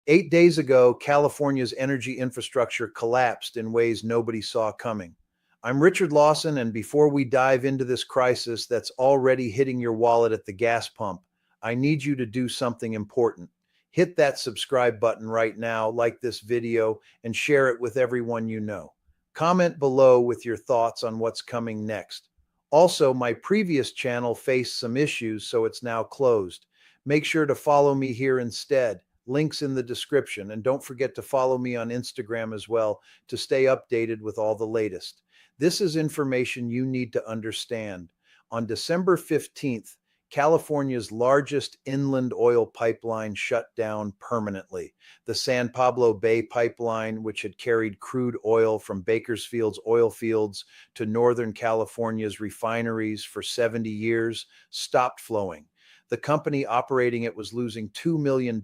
8 days ago, California's energy infrastructure collapsed in ways nobody saw coming. I'm Richard Lawson, and before we dive into this crisis that's already hitting your wallet at the gas pump, I need you to do something important. Hit that subscribe button right now, like this video, and share it with everyone you know. Comment below with your thoughts on what's coming next. Also, my previous channel faced some issues, so it's now closed. Make sure to follow me here instead. Links in the description, and don't forget to follow me on Instagram as well to stay updated with all the latest. This is information you need to understand. On December 15th, California's largest inland oil pipeline shut down permanently. The San Pablo Bay pipeline, which had carried crude oil from Bakersfield's oil fields to Northern California's refineries for 70 years, stopped flowing. The company operating it was losing $2 million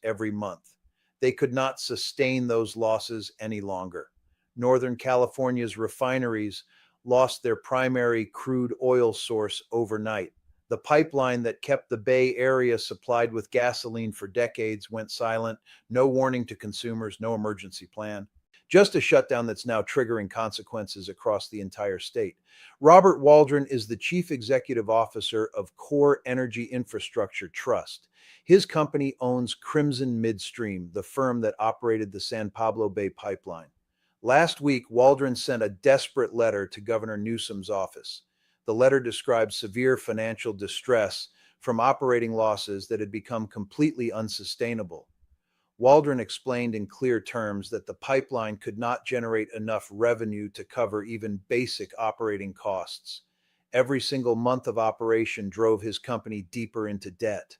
every month. They could not sustain those losses any longer. Northern California's refineries lost their primary crude oil source overnight. The pipeline that kept the Bay Area supplied with gasoline for decades went silent. No warning to consumers, no emergency plan. Just a shutdown that's now triggering consequences across the entire state. Robert Waldron is the Chief Executive Officer of Core Energy Infrastructure Trust. His company owns Crimson Midstream, the firm that operated the San Pablo Bay pipeline. Last week, Waldron sent a desperate letter to Governor Newsom's office. The letter described severe financial distress from operating losses that had become completely unsustainable. Waldron explained in clear terms that the pipeline could not generate enough revenue to cover even basic operating costs. Every single month of operation drove his company deeper into debt.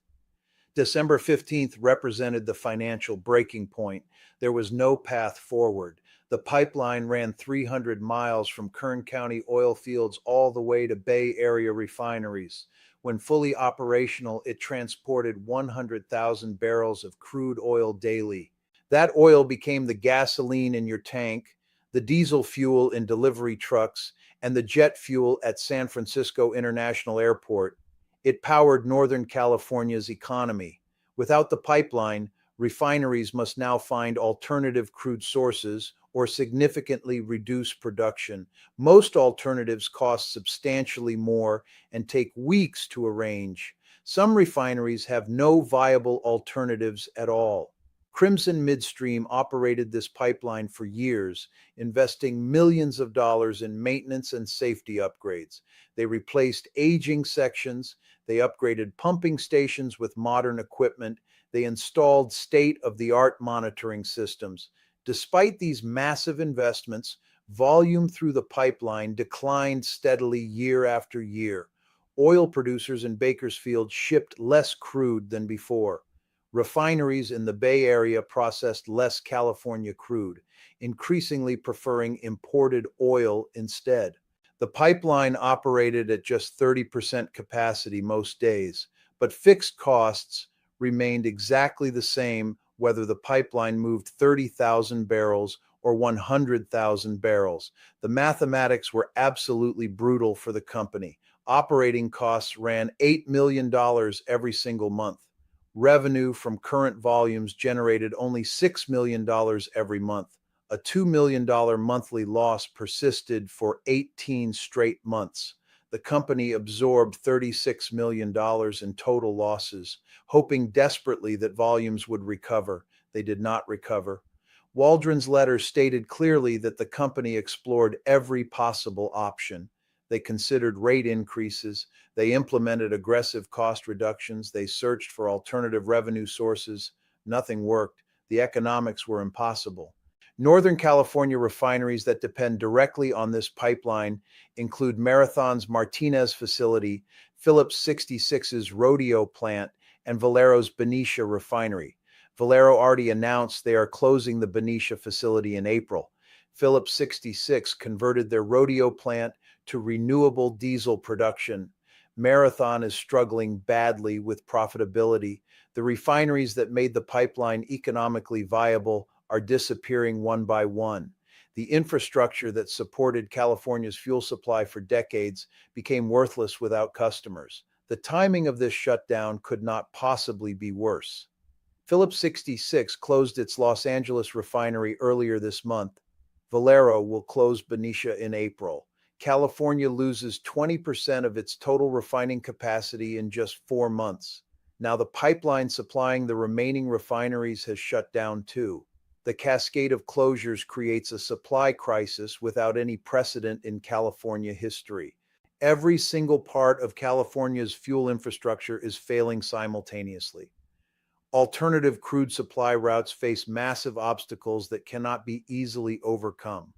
December 15th represented the financial breaking point. There was no path forward. The pipeline ran 300 miles from Kern County oil fields all the way to Bay Area refineries. When fully operational, it transported 100,000 barrels of crude oil daily. That oil became the gasoline in your tank, the diesel fuel in delivery trucks, and the jet fuel at San Francisco International Airport. It powered Northern California's economy. Without the pipeline, refineries must now find alternative crude sources or significantly reduce production. Most alternatives cost substantially more and take weeks to arrange. Some refineries have no viable alternatives at all. Crimson Midstream operated this pipeline for years, investing millions of dollars in maintenance and safety upgrades. They replaced aging sections, they upgraded pumping stations with modern equipment, they installed state-of-the-art monitoring systems. Despite these massive investments, volume through the pipeline declined steadily year after year. Oil producers in Bakersfield shipped less crude than before. Refineries in the Bay Area processed less California crude, increasingly preferring imported oil instead. The pipeline operated at just 30% capacity most days, but fixed costs remained exactly the same whether the pipeline moved 30,000 barrels or 100,000 barrels. The mathematics were absolutely brutal for the company. Operating costs ran $8 million every single month. Revenue from current volumes generated only $6 million every month. A $2 million monthly loss persisted for 18 straight months. The company absorbed $36 million in total losses, hoping desperately that volumes would recover. They did not recover. Waldron's letter stated clearly that the company explored every possible option. They considered rate increases, they implemented aggressive cost reductions, they searched for alternative revenue sources. Nothing worked. The economics were impossible. Northern California refineries that depend directly on this pipeline include Marathon's Martinez facility, Phillips 66's Rodeo plant, and Valero's Benicia refinery. Valero already announced they are closing the Benicia facility in April. Phillips 66 converted their Rodeo plant to renewable diesel production. Marathon is struggling badly with profitability. The refineries that made the pipeline economically viable are disappearing one by one. The infrastructure that supported California's fuel supply for decades became worthless without customers. The timing of this shutdown could not possibly be worse. Phillips 66 closed its Los Angeles refinery earlier this month. Valero will close Benicia in April. California loses 20% of its total refining capacity in just 4 months. Now, the pipeline supplying the remaining refineries has shut down too. The cascade of closures creates a supply crisis without any precedent in California history. Every single part of California's fuel infrastructure is failing simultaneously. Alternative crude supply routes face massive obstacles that cannot be easily overcome.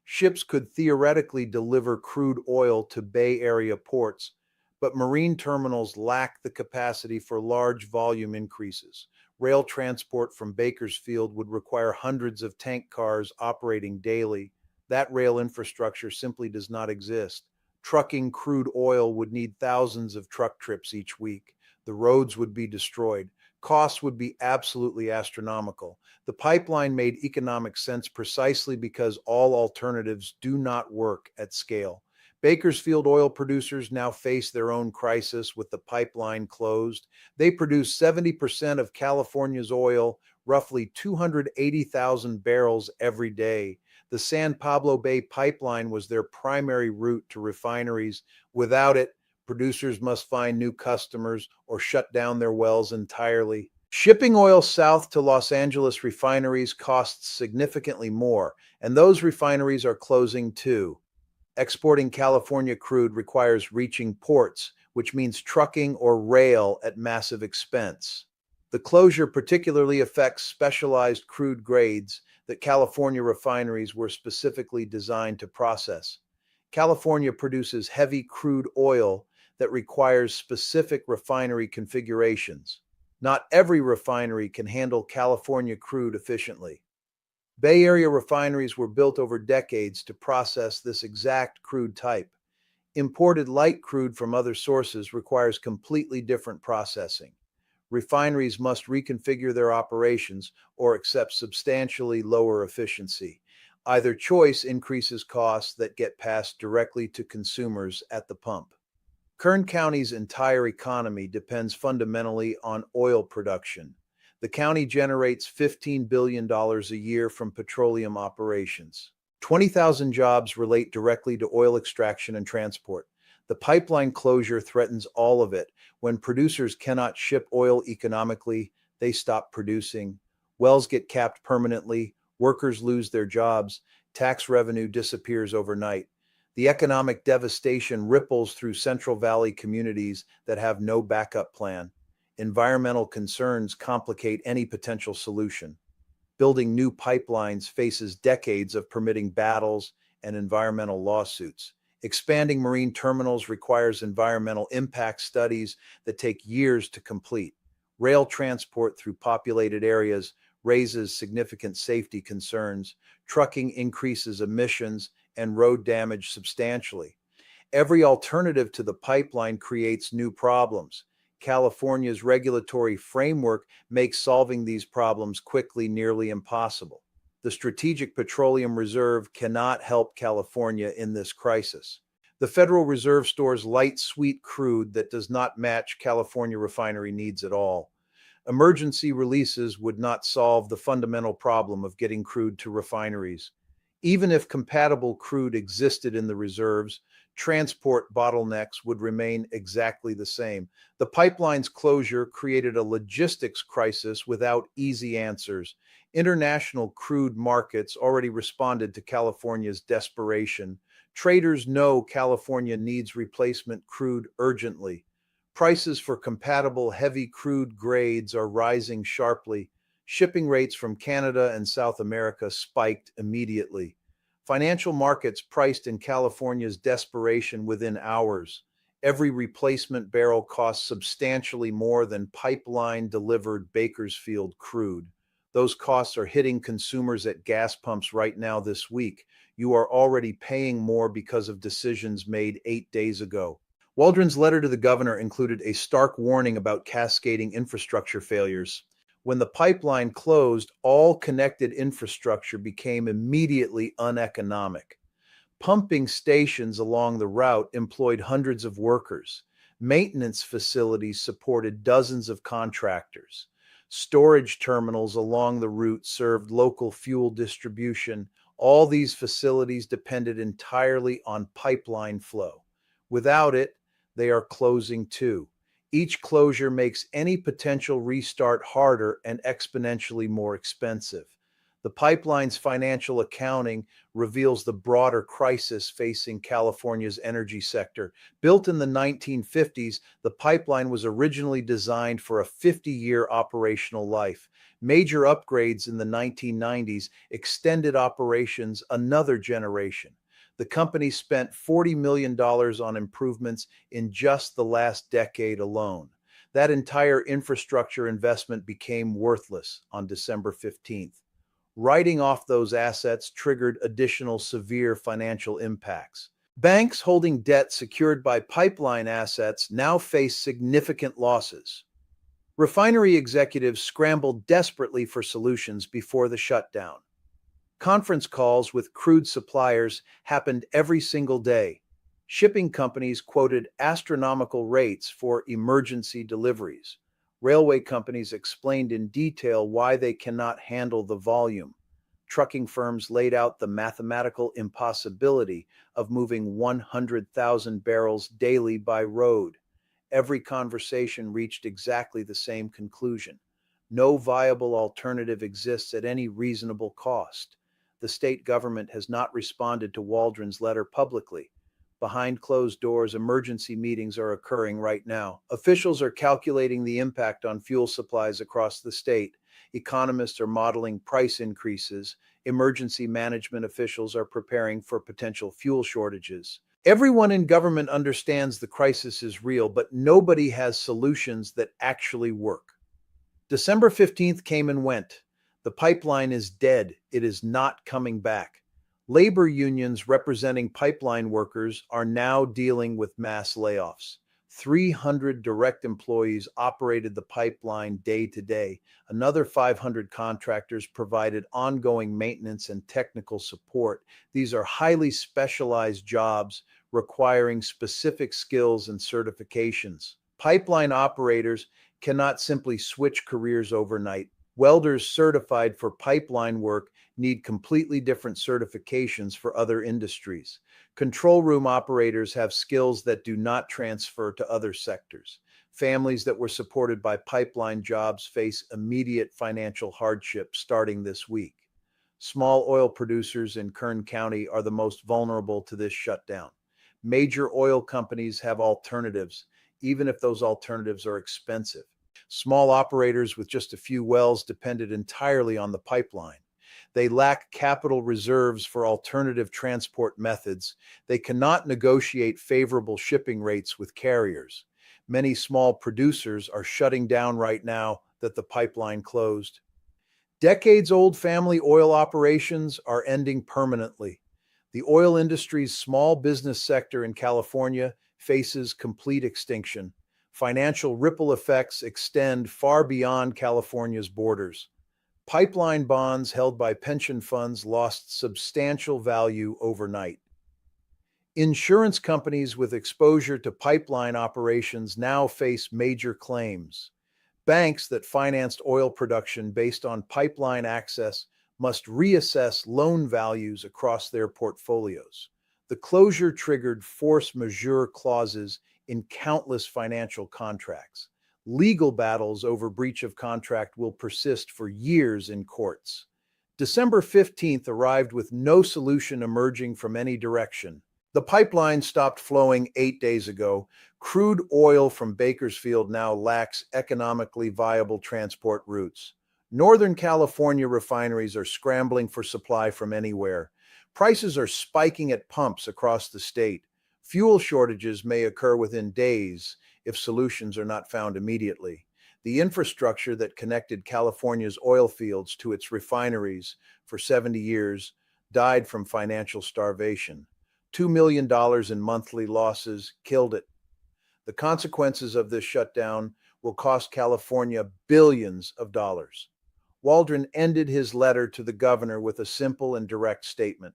Ships could theoretically deliver crude oil to Bay Area ports, but marine terminals lack the capacity for large volume increases. Rail transport from Bakersfield would require hundreds of tank cars operating daily. That rail infrastructure simply does not exist. Trucking crude oil would need thousands of truck trips each week. The roads would be destroyed. Costs would be absolutely astronomical. The pipeline made economic sense precisely because all alternatives do not work at scale. Bakersfield oil producers now face their own crisis with the pipeline closed. They produce 70% of California's oil, roughly 280,000 barrels every day. The San Pablo Bay pipeline was their primary route to refineries. Without it, producers must find new customers or shut down their wells entirely. Shipping oil south to Los Angeles refineries costs significantly more, and those refineries are closing too. Exporting California crude requires reaching ports, which means trucking or rail at massive expense. The closure particularly affects specialized crude grades that California refineries were specifically designed to process. California produces heavy crude oil that requires specific refinery configurations. Not every refinery can handle California crude efficiently. Bay Area refineries were built over decades to process this exact crude type. Imported light crude from other sources requires completely different processing. Refineries must reconfigure their operations or accept substantially lower efficiency. Either choice increases costs that get passed directly to consumers at the pump. Kern County's entire economy depends fundamentally on oil production. The county generates $15 billion a year from petroleum operations. 20,000 jobs relate directly to oil extraction and transport. The pipeline closure threatens all of it. When producers cannot ship oil economically, they stop producing. Wells get capped permanently, workers lose their jobs, tax revenue disappears overnight. The economic devastation ripples through Central Valley communities that have no backup plan. Environmental concerns complicate any potential solution. Building new pipelines faces decades of permitting battles and environmental lawsuits. Expanding marine terminals requires environmental impact studies that take years to complete. Rail transport through populated areas raises significant safety concerns. Trucking increases emissions and road damage substantially. Every alternative to the pipeline creates new problems. California's regulatory framework makes solving these problems quickly nearly impossible. The Strategic Petroleum Reserve cannot help California in this crisis. The Federal Reserve stores light, sweet crude that does not match California refinery needs at all. Emergency releases would not solve the fundamental problem of getting crude to refineries. Even if compatible crude existed in the reserves, transport bottlenecks would remain exactly the same. The pipeline's closure created a logistics crisis without easy answers. International crude markets already responded to California's desperation. Traders know California needs replacement crude urgently. Prices for compatible heavy crude grades are rising sharply. Shipping rates from Canada and South America spiked immediately. Financial markets priced in California's desperation within hours. Every replacement barrel costs substantially more than pipeline-delivered Bakersfield crude. Those costs are hitting consumers at gas pumps right now this week. You are already paying more because of decisions made 8 days ago. Waldron's letter to the governor included a stark warning about cascading infrastructure failures. When the pipeline closed, all connected infrastructure became immediately uneconomic. Pumping stations along the route employed hundreds of workers. Maintenance facilities supported dozens of contractors. Storage terminals along the route served local fuel distribution. All these facilities depended entirely on pipeline flow. Without it, they are closing too. Each closure makes any potential restart harder and exponentially more expensive. The pipeline's financial accounting reveals the broader crisis facing California's energy sector. Built in the 1950s, the pipeline was originally designed for a 50-year operational life. Major upgrades in the 1990s extended operations another generation. The company spent $40 million on improvements in just the last decade alone. That entire infrastructure investment became worthless on December 15th. Writing off those assets triggered additional severe financial impacts. Banks holding debt secured by pipeline assets now face significant losses. Refinery executives scrambled desperately for solutions before the shutdown. Conference calls with crude suppliers happened every single day. Shipping companies quoted astronomical rates for emergency deliveries. Railway companies explained in detail why they cannot handle the volume. Trucking firms laid out the mathematical impossibility of moving 100,000 barrels daily by road. Every conversation reached exactly the same conclusion. No viable alternative exists at any reasonable cost. The state government has not responded to Waldron's letter publicly. Behind closed doors, emergency meetings are occurring right now. Officials are calculating the impact on fuel supplies across the state. Economists are modeling price increases. Emergency management officials are preparing for potential fuel shortages. Everyone in government understands the crisis is real, but nobody has solutions that actually work. December 15th came and went. The pipeline is dead. It is not coming back. Labor unions representing pipeline workers are now dealing with mass layoffs. 300 direct employees operated the pipeline day to day. Another 500 contractors provided ongoing maintenance and technical support. These are highly specialized jobs requiring specific skills and certifications. Pipeline operators cannot simply switch careers overnight. Welders certified for pipeline work need completely different certifications for other industries. Control room operators have skills that do not transfer to other sectors. Families that were supported by pipeline jobs face immediate financial hardship starting this week. Small oil producers in Kern County are the most vulnerable to this shutdown. Major oil companies have alternatives, even if those alternatives are expensive. Small operators with just a few wells depended entirely on the pipeline. They lack capital reserves for alternative transport methods. They cannot negotiate favorable shipping rates with carriers. Many small producers are shutting down right now that the pipeline closed. Decades-old family oil operations are ending permanently. The oil industry's small business sector in California faces complete extinction. Financial ripple effects extend far beyond California's borders. Pipeline bonds held by pension funds lost substantial value overnight. Insurance companies with exposure to pipeline operations now face major claims. Banks that financed oil production based on pipeline access must reassess loan values across their portfolios. The closure triggered force majeure clauses in countless financial contracts. Legal battles over breach of contract will persist for years in courts. December 15th arrived with no solution emerging from any direction. The pipeline stopped flowing 8 days ago. Crude oil from Bakersfield now lacks economically viable transport routes. Northern California refineries are scrambling for supply from anywhere. Prices are spiking at pumps across the state. Fuel shortages may occur within days if solutions are not found immediately. The infrastructure that connected California's oil fields to its refineries for 70 years died from financial starvation. $2 million in monthly losses killed it. The consequences of this shutdown will cost California billions of dollars. Waldron ended his letter to the governor with a simple and direct statement.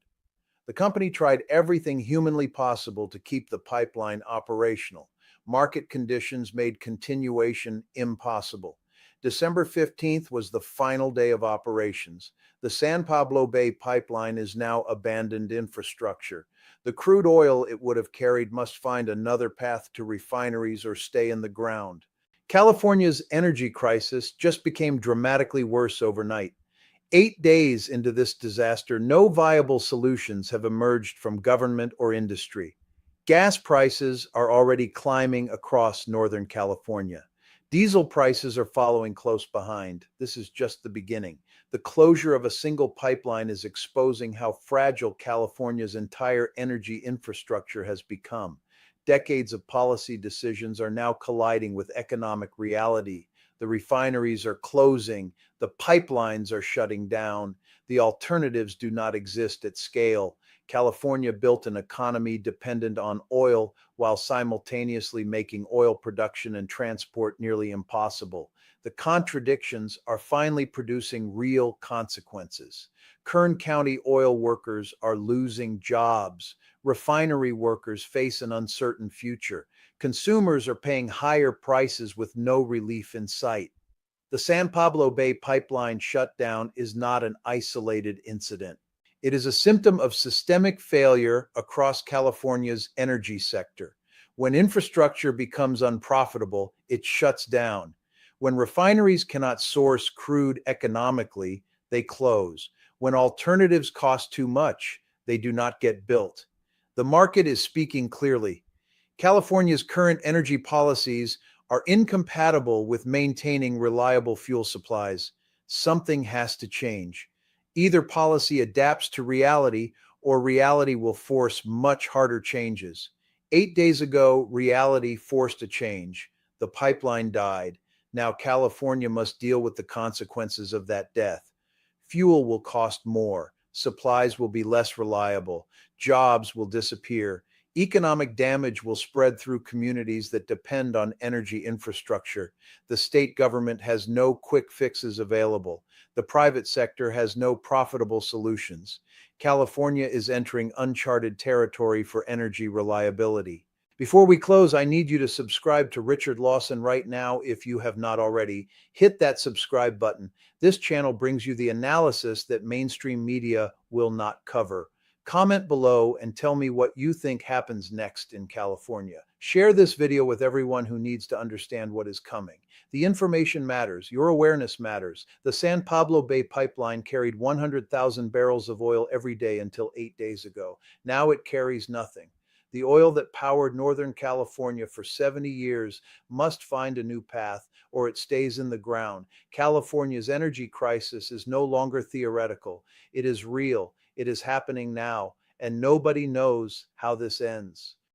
The company tried everything humanly possible to keep the pipeline operational. Market conditions made continuation impossible. December 15th was the final day of operations. The San Pablo Bay pipeline is now abandoned infrastructure. The crude oil it would have carried must find another path to refineries or stay in the ground. California's energy crisis just became dramatically worse overnight. 8 days into this disaster, no viable solutions have emerged from government or industry. Gas prices are already climbing across Northern California. Diesel prices are following close behind. This is just the beginning. The closure of a single pipeline is exposing how fragile California's entire energy infrastructure has become. Decades of policy decisions are now colliding with economic reality. The refineries are closing, the pipelines are shutting down, the alternatives do not exist at scale. California built an economy dependent on oil while simultaneously making oil production and transport nearly impossible. The contradictions are finally producing real consequences. Kern County oil workers are losing jobs. Refinery workers face an uncertain future. Consumers are paying higher prices with no relief in sight. The San Pablo Bay pipeline shutdown is not an isolated incident. It is a symptom of systemic failure across California's energy sector. When infrastructure becomes unprofitable, it shuts down. When refineries cannot source crude economically, they close. When alternatives cost too much, they do not get built. The market is speaking clearly. California's current energy policies are incompatible with maintaining reliable fuel supplies. Something has to change. Either policy adapts to reality or reality will force much harder changes. 8 days ago, reality forced a change. The pipeline died. Now California must deal with the consequences of that death. Fuel will cost more. Supplies will be less reliable. Jobs will disappear. Economic damage will spread through communities that depend on energy infrastructure. The state government has no quick fixes available. The private sector has no profitable solutions. California is entering uncharted territory for energy reliability. Before we close, I need you to subscribe to Richard Lawson right now if you have not already. Hit that subscribe button. This channel brings you the analysis that mainstream media will not cover. Comment below and tell me what you think happens next in California. Share this video with everyone who needs to understand what is coming. The information matters. Your awareness matters. The San Pablo Bay pipeline carried 100,000 barrels of oil every day until 8 days ago. Now it carries nothing. The oil that powered Northern California for 70 years must find a new path, or it stays in the ground. California's energy crisis is no longer theoretical. It is real. It is happening now, and nobody knows how this ends.